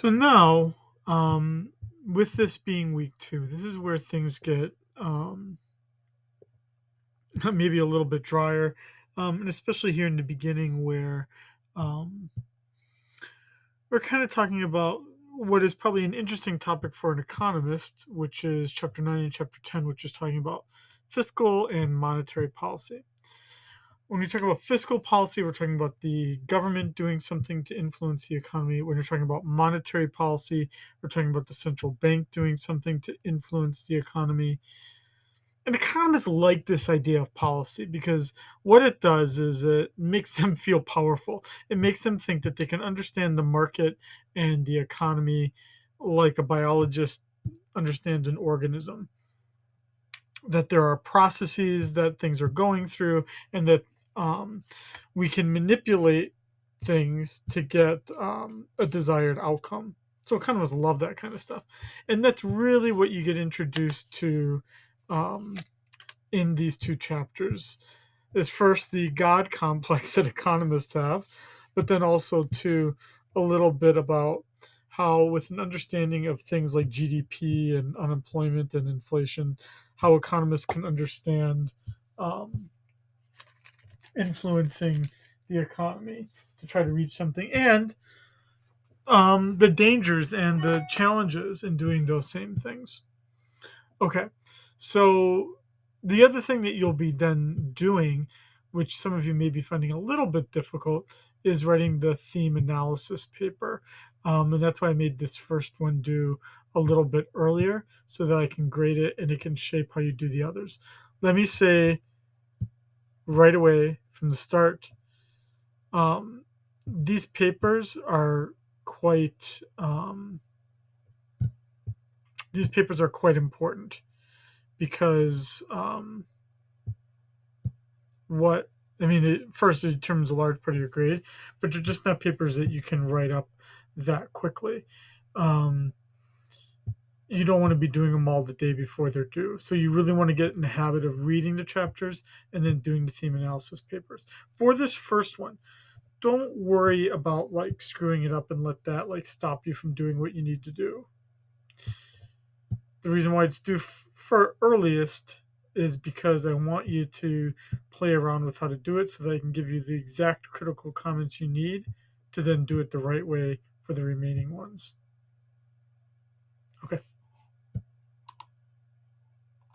So now, with this being week two, this is where things get maybe a little bit drier, and especially here in the beginning where um, we're kind of talking about what is probably an interesting topic for an economist, which is chapter 9 and chapter 10, which is talking about fiscal and monetary policy. When we talk about fiscal policy, we're talking about the government doing something to influence the economy. When you're talking about monetary policy, we're talking about the central bank doing something to influence the economy. And economists like this idea of policy because what it does is it makes them feel powerful. It makes them think that they can understand the market and the economy like a biologist understands an organism, that there are processes that things are going through, and that um, we can manipulate things to get a desired outcome. So economists love that kind of stuff, and that's really what you get introduced to um, in these two chapters. Is first the God complex that economists have, but then also to a little bit about how, with an understanding of things like GDP and unemployment and inflation, how economists can understand um, influencing the economy to try to reach something, and the dangers and the challenges in doing those same things. Okay. So the other thing that you'll be then doing, which some of you may be finding a little bit difficult, is writing the theme analysis paper. And that's why I made this first one due a little bit earlier so that I can grade it and it can shape how you do the others. Let me say right away from the start, um, these papers are quite important because what I mean, first it determines a large part of your grade, but they're just not papers that you can write up that quickly. Um, you don't want to be doing them all the day before they're due. So you really want to get in the habit of reading the chapters and then doing the theme analysis papers. For this first one, don't worry about like screwing it up and let that like stop you from doing what you need to do. The reason why it's due for earliest is because I want you to play around with how to do it so that I can give you the exact critical comments you need to then do it the right way for the remaining ones. Okay.